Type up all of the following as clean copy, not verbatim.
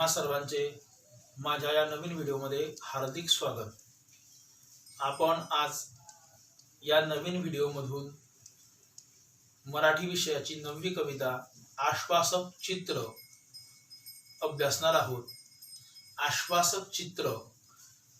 तुम्हा सर्वांचे माझ्या या नवीन व्हिडिओमध्ये हार्दिक स्वागत। आपण आज या नवीन व्हिडिओमधून मराठी विषयाची 9वी कविता आश्वासक चित्र अभ्यासणार आहोत। आश्वासक चित्र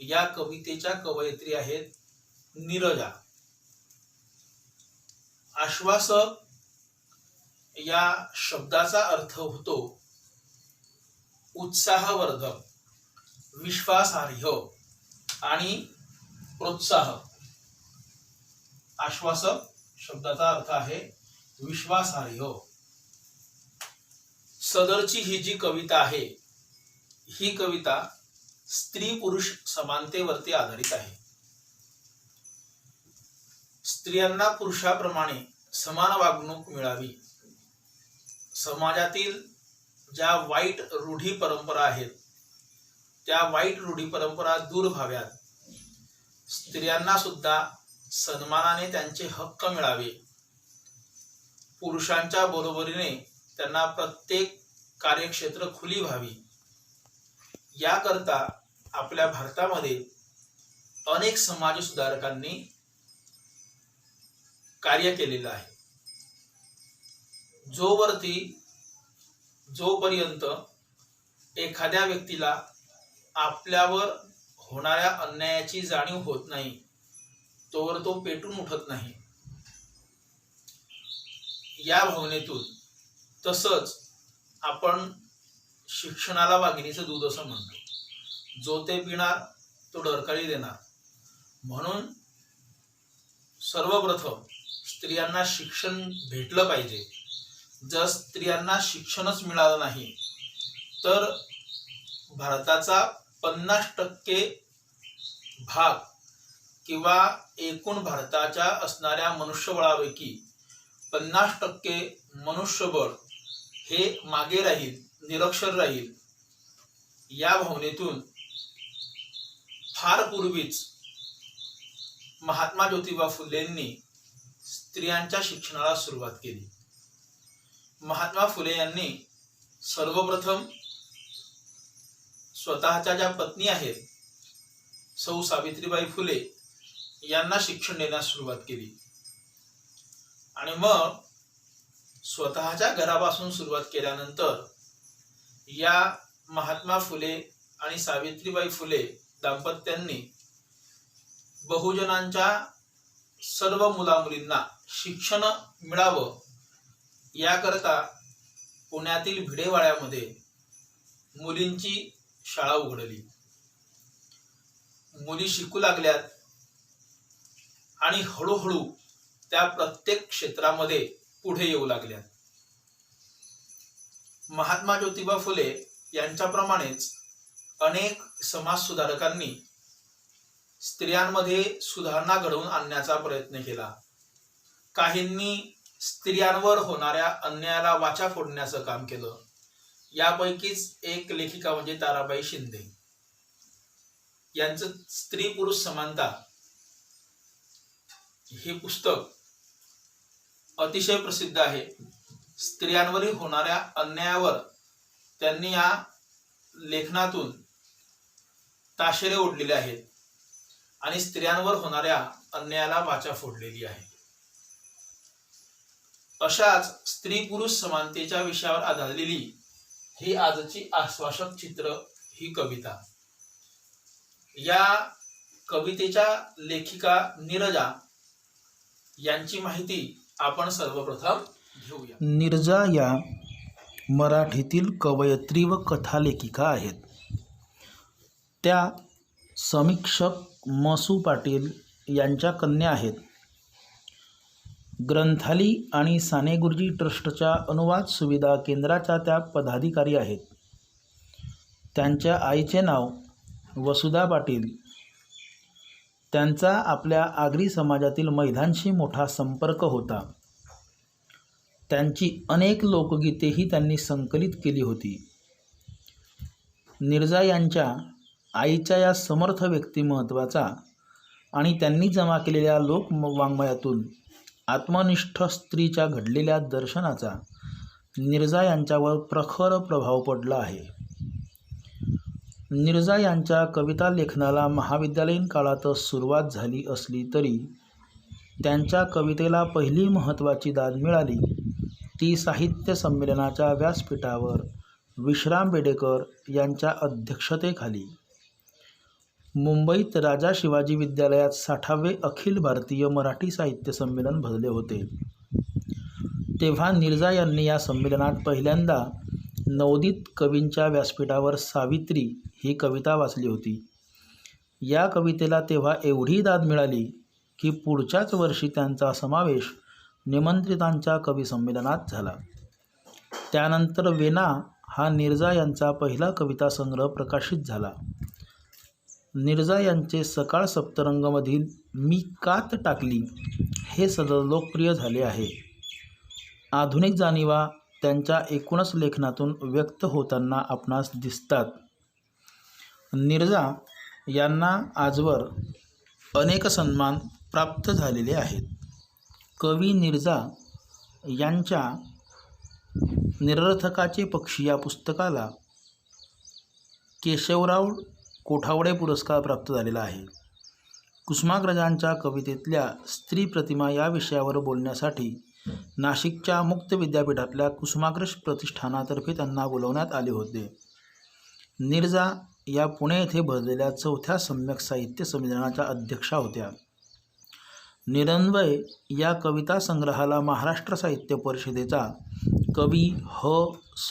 या कवितेच्या कवयित्री आहेत नीरजा। आश्वासक या शब्दाचा अर्थ होतो उत्साहवर्धक, विश्वासार्ह आणि प्रोत्साहक। आश्वासक शब्दाचा अर्थ आहे विश्वासार्ह। सदरची ही जी कविता आहे ही कविता स्त्री पुरुष समानतेवरती आधारित आहे। स्त्रियांना पुरुषाप्रमाणे समान वागणूक मिळावी, समाजातील ज्या वाईट रूढी परंपरा आहेत त्या वाईट रूढी परंपरा दूर व्हाव्यात, स्त्रियांना सुद्धा सन्मानाने त्यांचे हक्क मिळावे, पुरुषांच्या बरोबरीने त्यांना प्रत्येक कार्यक्षेत्र खुली व्हावी, याकरता आपल्या भारतामध्ये अनेक समाज सुधारकांनी कार्य केलेलं आहे। जोपर्यंत एखाद्या व्यक्तीला आपल्यावर होणाऱ्या अन्यायाची जाणीव होत नाही तोवर तो पेटून उठत नाही। या भावनेतून तसंच आपण शिक्षणाला वाघिणीचं दूध असं म्हणतो, जो ते पिणार तो डरकाळी देणार। म्हणून सर्वप्रथम स्त्रियांना शिक्षण भेटलं पाहिजे। जर स्त्रियांना शिक्षणच मिळालं नाही तर भारताचा 50% भाग किंवा एकूण भारताच्या असणाऱ्या मनुष्यबळापैकी 50% मनुष्यबळ हे मागे राहील, निरक्षर राहील। या भावनेतून फार पूर्वीच महात्मा ज्योतिबा फुलेंनी स्त्रियांच्या शिक्षणाला सुरुवात केली। महात्मा फुले यांनी सर्वप्रथम स्वतःच्या ज्या पत्नी आहेत सौ सावित्रीबाई फुले यांना शिक्षण देण्यास सुरुवात केली आणि मग स्वतःच्या घरापासून सुरुवात केल्यानंतर या महात्मा फुले आणि सावित्रीबाई फुले दाम्पत्यांनी बहुजनांच्या सर्व मुलामुलींना शिक्षण मिळावं याकरता पुण्यातील भिडेवाड्यामध्ये मुलींची शाळा उघडली। मुली शिकू लागल्यात आणि हळूहळू त्या प्रत्येक क्षेत्रामध्ये पुढे येऊ लागल्यात। महात्मा ज्योतिबा फुले यांच्याप्रमाणेच अनेक समाज सुधारकांनी स्त्रियांमध्ये सुधारणा घडवून आणण्याचा प्रयत्न केला। काहींनी स्त्रियांवर होणाऱ्या अन्यायाला वाचा फोडण्याचं काम केलं। यापैकीच एक लेखिका म्हणजे ताराबाई शिंदे। यांचं स्त्री पुरुष समानता हे पुस्तक अतिशय प्रसिद्ध आहे। स्त्रियांवरील होणाऱ्या अन्यायावर त्यांनी या लेखनातून ताशेरे ओढलेले आहेत आणि स्त्रियांवर होणाऱ्या अन्यायाला वाचा फोडलेली आहे। अशाच स्त्री पुरुष समानतेच्या विषयावर आधारलेली ही आजची आश्वासक चित्र ही कविता। या कवितेच्या लेखिका नीरजा यांची माहिती आपण सर्वप्रथम घेऊया। नीरजा या मराठीतील कवयित्री व कथालेखिका आहेत। त्या समीक्षक मसू पाटील यांच्या कन्या आहेत। ग्रंथाली आणि साने गुरुजी ट्रस्टच्या अनुवाद सुविधा केंद्राच्या त्या पदाधिकारी आहेत। त्यांच्या आईचे नाव वसुधा पाटील। त्यांचा आपल्या आगरी समाजातील महिलांशी मोठा संपर्क होता। त्यांची अनेक लोकगीतेही त्यांनी संकलित केली होती। नीरजा यांच्या आईच्या या समर्थ व्यक्तिमत्वाचा आणि त्यांनी जमा केलेल्या लोकवाङ्मयातून आत्मनिष्ठ स्त्रीच्या घडलेल्या दर्शनाचा नीरजा यांच्यावर प्रखर प्रभाव पडला आहे। नीरजा यांच्या कविता लेखनाला महाविद्यालयीन काळातच सुरुवात झाली असली तरी त्यांच्या कवितेला पहिली महत्त्वाची दाद मिळाली ती साहित्य संमेलनाच्या व्यासपीठावर विश्राम बेडेकर यांच्या अध्यक्षतेखाली. मुंबईत राजा शिवाजी विद्यालयात 60वे अखिल भारतीय मराठी साहित्य संमेलन भरले होते. तेव्हा नीरजा यांनी या संमेलनात पहिल्यांदा नवोदित कवींच्या व्यासपीठावर सावित्री ही कविता वाचली होती. या कवितेला तेव्हा एवढी दाद मिळाली की पुढच्याच वर्षी त्यांचा समावेश निमंत्रितांच्या कवी संमेलनात झाला. त्यानंतर वेना हा नीरजा यांचा पहिला कविता संग्रह प्रकाशित झाला. नीरजा यांचे सकाळ सप्तरंगमधील मी कात टाकली हे सदर लोकप्रिय झाले आहे. आधुनिक जाणीवा त्यांच्या एकूणच लेखनातून व्यक्त होताना आपणास दिसतात. नीरजा यांना आजवर अनेक सन्मान प्राप्त झालेले आहेत. कवी नीरजा यांच्या निरर्थकाचे पक्षी या पुस्तकाला केशवराव कोठावडे पुरस्कार प्राप्त झालेला आहे. कुसुमाग्रजांच्या कवितेतल्या स्त्री प्रतिमा या विषयावर बोलण्यासाठी नाशिकच्या मुक्त विद्यापीठातल्या कुसुमाग्रज प्रतिष्ठानातर्फे त्यांना बोलवण्यात आले होते. नीरजा या पुणे येथे भरलेल्या 4थ्या सम्यक साहित्य संमेलनाच्या अध्यक्षा होत्या. निरन्वय या कविता संग्रहाला महाराष्ट्र साहित्य परिषदेचा कवी ह.स.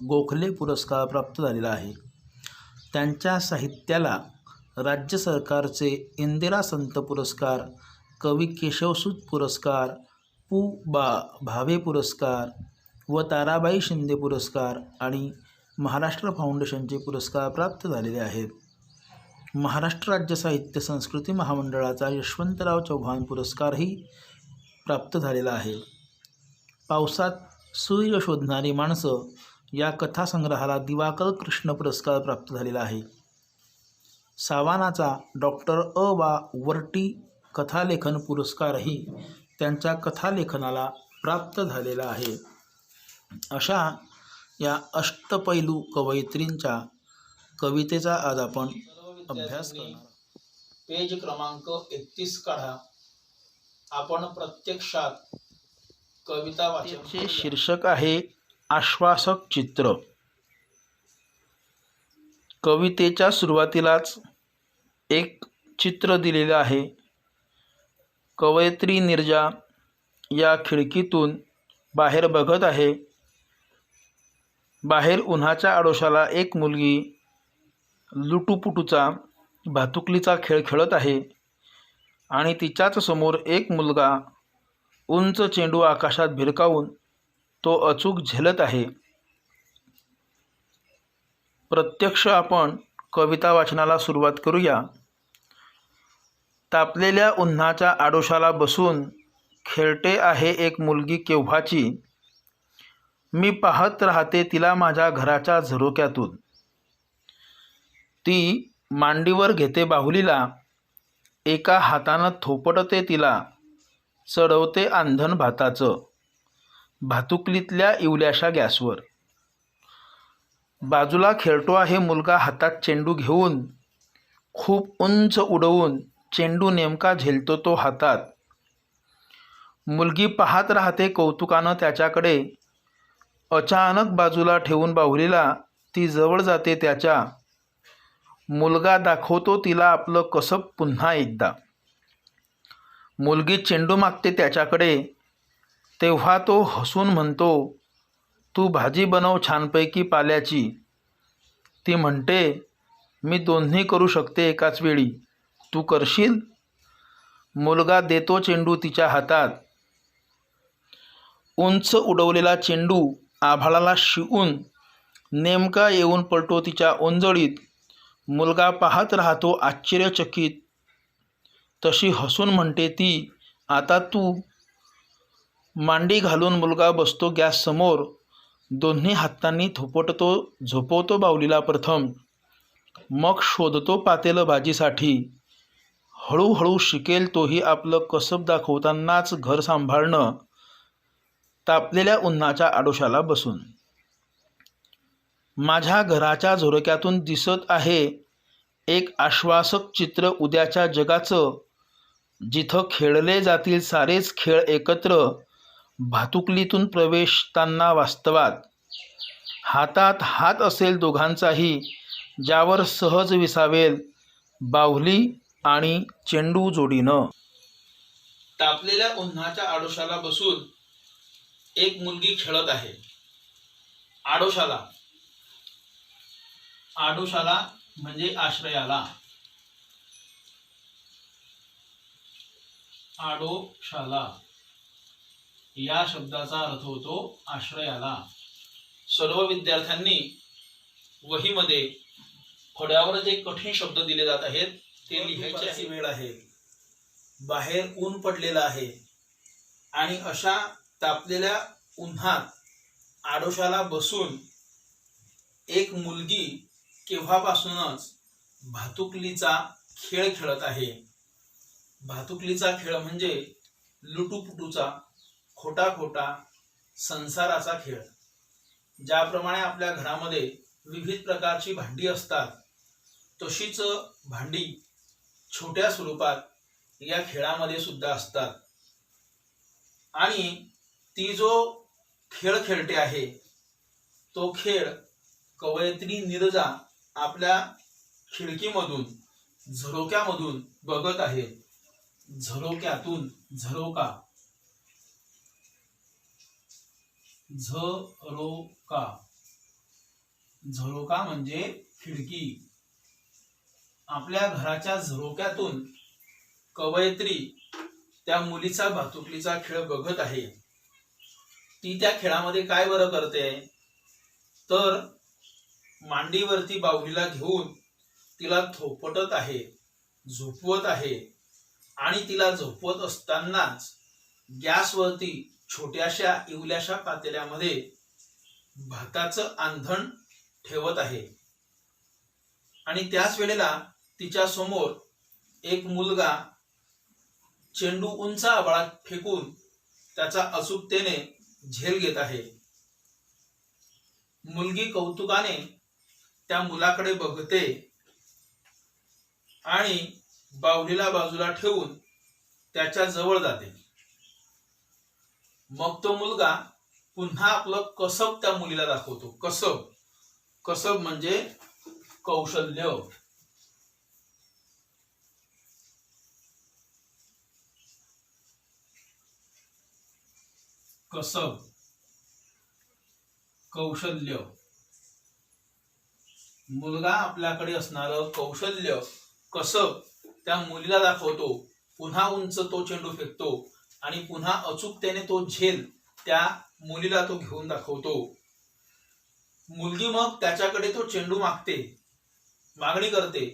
गोखले पुरस्कार प्राप्त झालेला आहे. त्यांच्या साहित्याला राज्य सरकारचे इंदिरा संत पुरस्कार, कवी केशवसूत पुरस्कार, पु. भावे पुरस्कार व ताराबाई शिंदे पुरस्कार आणि महाराष्ट्र फाउंडेशनचे पुरस्कार प्राप्त झालेले आहेत. महाराष्ट्र राज्य साहित्य संस्कृती महामंडळाचा यशवंतराव चव्हाण पुरस्कारही प्राप्त झालेला आहे. पावसात सूर्य शोधणारी माणसं या कथासंग्रहाला दिवाकर कृष्ण पुरस्कार प्राप्त झालेला आहे. सावानाचा डॉक्टर अ.वा. वर्टी कथालेखन पुरस्कारही त्यांच्या कथालेखनाला प्राप्त झालेला आहे. अशा या अष्टपैलू कवयित्रींच्या कवितेचा आज आपण अभ्यास करणार. पेज क्रमांक 31 काढा. आपण प्रत्यक्षात कविता वाचनाचे शीर्षक आहे आश्वासक चित्र. कवितेच्या सुरुवातीलाच एक चित्र दिलेलं आहे. कवयित्री नीरजा या खिडकीतून बाहेर बघत आहे. बाहेर उन्हाच्या आडोशाला एक मुलगी लुटूपुटूचा भातुकलीचा खेळ खेळत आहे आणि तिच्याच समोर एक मुलगा उंच चेंडू आकाशात भिरकावून तो अचूक झेलत आहे. प्रत्यक्ष आपण कविता वाचनाला सुरुवात करूया. तापलेल्या उन्हाच्या आडोशाला बसून खेळते आहे एक मुलगी केव्हाची. मी पाहत राहते तिला माझ्या घराच्या झरोक्यातून. ती मांडीवर घेते बाहुलीला, एका हातानं थोपटते तिला, चढवते आंधण भाताचं भातुकलीतल्या इवल्याशा गॅसवर. बाजूला खेळतो आहे मुलगा हातात चेंडू घेऊन. खूप उंच उडवून चेंडू नेमका झेलतो तो हातात. मुलगी पाहत राहते कौतुकानं त्याच्याकडे. अचानक बाजूला ठेवून बाहुलीला ती जवळ जाते त्याच्या. मुलगा दाखवतो तिला आपलं कसब पुन्हा एकदा. मुलगी चेंडू मागते त्याच्याकडे. तेव्हा तो हसून म्हणतो, तू भाजी बनव छानपैकी पाल्याची. ती म्हणते, मी दोन्ही करू शकते एकाच वेळी, तू करशील. मुलगा देतो चेंडू तिच्या हातात. उंच उडवलेला चेंडू आभाळाला शिवून नेमका येऊन पडतो तिच्या ओंजळीत. मुलगा पाहत राहतो आश्चर्यचकित. तशी हसून म्हणते ती, आता तू. मांडी घालून मुलगा बसतो गॅस समोर. दोन्ही हातांनी थोपटतो, झोपवतो बाहुलीला प्रथम. मग शोधतो पातेलं भाजीसाठी. हळूहळू शिकेल तोही आपलं कसब दाखवतानाच घर सांभाळणं, तापलेल्या उन्हाच्या आडोशाला बसून. माझ्या घराच्या झरोक्यातून दिसत आहे एक आश्वासक चित्र उद्याच्या जगाचं, जिथं खेळले जातील सारेच खेळ एकत्र, भातुकलीतून प्रवेशताना वास्तवात. हातात हात असेल दोघांचाही, ज्यावर सहज विसावेल बाहुली आणि चेंडू जोडीनं. तापलेल्या उन्हाच्या आडोशाला बसून एक मुलगी खेळत आहे. आडोशाला, आडोशाला म्हणजे आश्रयाला. आडोशाला या शब्दाचा अर्थ होतो आश्रयाला. सर्व विद्यार्थ्यांनी वहीमध्ये फळ्यावर जे कठीण शब्द दिले जात आहेत ते लिहायची वेळ आहे. बाहेर ऊन पडलेलं आहे आणि अशा तापलेल्या उन्हात आडोशाला बसून एक मुलगी केव्हापासूनच भातुकलीचा खेळ खेळत आहे. भातुकलीचा खेळ म्हणजे लुटूपुटूचा, खोटा खोटा संसाराचा खेळ. ज्याप्रमाणे आपल्या घरामध्ये विविध प्रकारची भांडी असतात, तशीच भांडी छोट्या स्वरूपात या खेळामध्ये सुद्धा असतात. आणि ती जो खेळ खेळते आहे तो खेळ कवयित्री नीरजा आपल्या खिडकीमधून, झरोक्यामधून बघत आहे. झरोक्यातून, झरोका, झरोका, झरोका म्हणजे खिडकी. आपल्या घराच्या झरोक्यातून कवयित्री त्या मुलीचा भातुकलीचा खेळ बघत आहे. ती त्या खेळामध्ये काय बरं करते तर मांडीवरती बाहुलीला घेऊन तिला थोपटत आहे, झोपवत आहे. आणि तिला झोपवत असतानाच गॅसवरती छोट्याशा इवल्याशा पातेल्यामध्ये भाताचं आंधण ठेवत आहे. आणि त्याच वेळेला तिच्या समोर एक मुलगा चेंडू उंच आभाळात फेकून त्याचा अचूकतेने झेल घेत आहे. मुलगी कौतुकाने त्या मुलाकडे बघते आणि बाहुलीला बाजूला ठेवून त्याच्या जवळ जाते. मग तो मुलगा पुन्हा आपलं कसब त्या मुलीला दाखवतो. कसब, कसब म्हणजे कौशल्य. कसब, कौशल्य. मुलगा आपल्याकडे असणारं कौशल्य, कसब त्या मुलीला दाखवतो. पुन्हा उंच तो चेंडू फेकतो आणि पुन्हा अचूकतेने तो झेल त्या मुलीला तो घेऊन दाखवतो. मुलगी मग त्याच्याकडे तो चेंडू मागते, मागणी करते.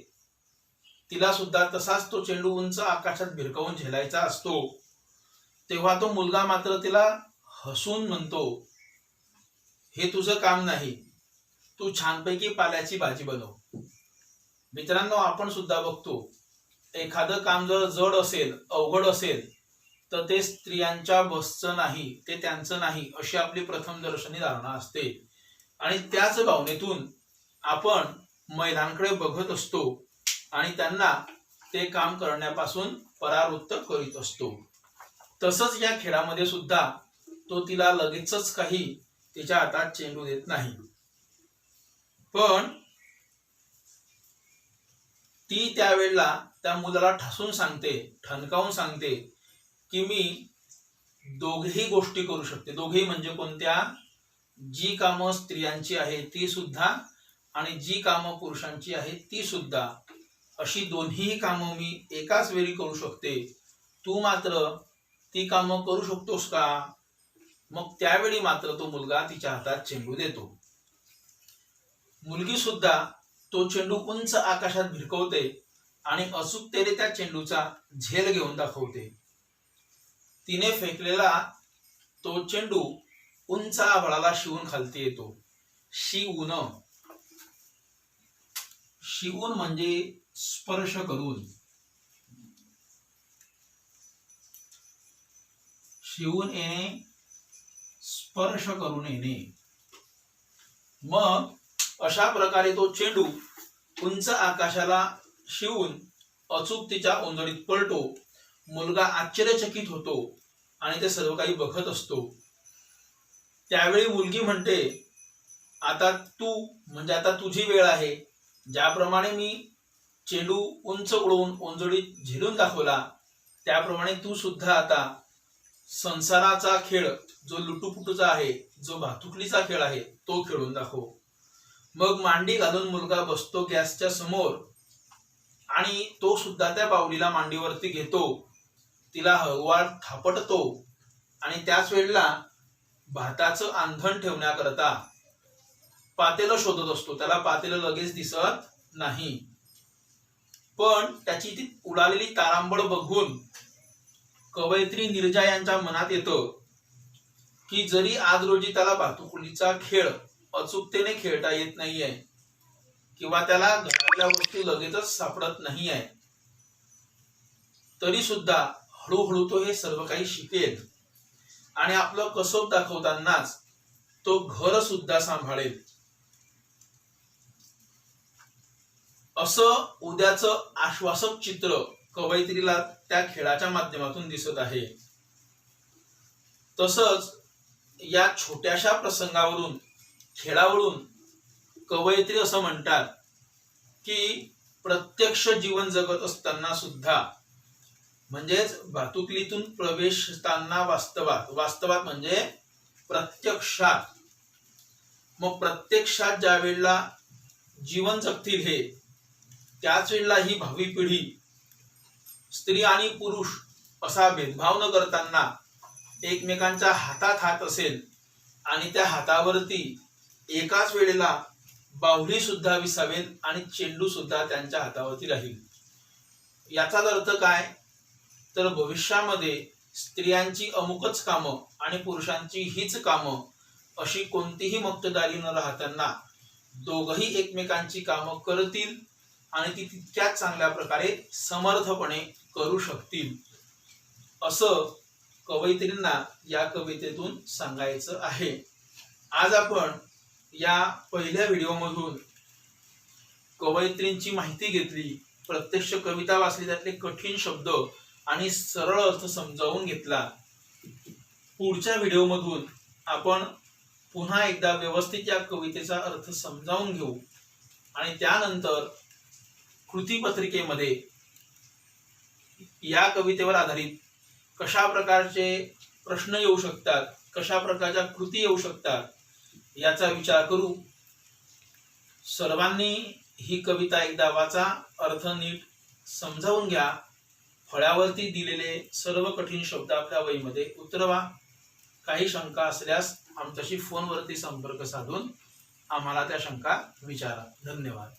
तिला सुद्धा तसाच तो चेंडू उंच आकाशात भिरकावून झेलायचा असतो. तेव्हा तो मुलगा मात्र तिला हसून म्हणतो, हे तुझं काम नाही, तू छानपैकी पाल्याची भाजी बनव. मित्रांनो, आपण सुद्धा बघतो एखादं काम जर जड असेल, अवघड असेल तर ते स्त्रियांच्या बसचं नाही, ते त्यांचं नाही, अशी आपली प्रथमदर्शनी धारणा असते. आणि त्याच भावनेतून आपण महिलांकडे बघत असतो आणि त्यांना ते काम करण्यापासून परावृत्त करीत असतो. तसंच या खेळामध्ये सुद्धा तो तिला लगेचच काही तिच्या हातात चेंडू देत नाही, पण ती त्यावेळेला त्या मुलाला ठासून सांगते, ठणकावून सांगते की मी दोघेही गोष्टी करू शकते. दोघेही म्हणजे कोणत्या? जी कामं स्त्रियांची आहे ती सुद्धा आणि जी कामं पुरुषांची आहेत ती सुद्धा, अशी दोन्ही कामं मी एकाच वेळी करू शकते. तू मात्र ती कामं करू शकतोस का? मग त्यावेळी मात्र तो मुलगा तिच्या हातात चेंडू देतो. मुलगी सुद्धा तो चेंडू उंच आकाशात भिरकवते आणि अचूकतेने त्या चेंडूचा झेल घेऊन दाखवते. तिने फेकलेला तो चेंडू उंच आभाळाला शिवून खालती येतो. शिवून, शिवून म्हणजे स्पर्श करून, शिवून येणे, स्पर्श करून येणे. मग अशा प्रकारे तो चेंडू उंच आकाशाला शिवून अचूक तिच्या ओंजळीत पडतो. मुलगा आश्चर्यचकित होतो आणि ते सर्व काही बघत असतो. त्यावेळी मुलगी म्हणते, आता तू म्हणजे आता तुझी वेळ आहे. ज्याप्रमाणे मी चेंडू उंच उडवून ओंजळीत झेलून दाखवला, त्याप्रमाणे तू सुद्धा आता संसाराचा खेळ, जो लुटूपुटूचा आहे, जो भातुकलीचा खेळ आहे, तो खेळून दाखव. मग मांडी घालून मुलगा बसतो गॅसच्या समोर आणि तो सुद्धा त्या बाहुलीला मांडीवरती घेतो, तिला हळूवार थापटतो आणि त्याच वेळेला भाताचं आंधण ठेवण्याकरता पातेलं शोधत असतो. त्याला पातेलं लगेच दिसत नाही, पण त्याची ती उडालेली तारांबळ बघून कवयित्री नीरजा यांच्या मनात येतं की जरी आज रोजी त्याला भातुकलीचा खेळ अचूकतेने खेळता येत नाहीये किंवा त्याला घरातल्या वस्तू लगेचच सापडत नाहीये, तरी सुद्धा हळूहळू तो हे सर्व काही शिकेल आणि आपलं कसोब दाखवतानाच तो घर सुद्धा सांभाळेल. असं उद्याचं आश्वासक चित्र कवयित्रीला त्या खेळाच्या माध्यमातून दिसत आहे. तसंच या छोट्याशा प्रसंगावरून, खेळावरून कवयित्री असं म्हणतात की प्रत्यक्ष जीवन जगत असताना सुद्धा, म्हणजेच भातुकलीतून प्रवेशताना वास्तवात म्हणजे प्रत्यक्षात, मग प्रत्यक्षात ज्या वेळेला जीवन जगतील हे, त्याच वेळेला ही भावी पिढी स्त्री आणि पुरुष असा भेदभाव न करताना एकमेकांच्या हातात हात असेल आणि त्या हातावरती एकाच वेळेला बाहुली सुद्धा विसावेल आणि चेंडू सुद्धा त्यांच्या हातावरती राहील. याचा अर्थ काय, तर भविष्यामध्ये स्त्रियांची अमुकच कामं आणि पुरुषांची हीच कामं अशी कोणतीही मक्तेदारी न राहताना दोघही एकमेकांची कामं करतील आणि ती तितक्याच चांगल्या प्रकारे समर्थपणे करू शकतील, असं कवयित्रींना या कवितेतून सांगायचं आहे. आज आपण या पहिल्या व्हिडिओमधून कवयित्रींची माहिती घेतली, प्रत्यक्ष कविता वाचली, त्यातले कठीण शब्द आणि सरळ अर्थ समजावून घेतला. पुढच्या व्हिडिओमधून आपण पुन्हा एकदा व्यवस्थित या कवितेचा अर्थ समजावून घेऊ आणि त्यानंतर कृतीपत्रिकेमध्ये या कवितेवर आधारित कशा प्रकारचे प्रश्न येऊ शकतात, कशा प्रकारच्या कृती येऊ शकतात, याचा विचार करू. सर्वांनी ही कविता एकदा वाचा, अर्थ नीट समजावून घ्या, फळ्यावरती दिलेले सर्व कठीण शब्द आपल्या वहीमध्ये उतरवा. काही शंका असल्यास आमच्याशी फोनवरती संपर्क साधून आम्हाला त्या शंका विचारा. धन्यवाद.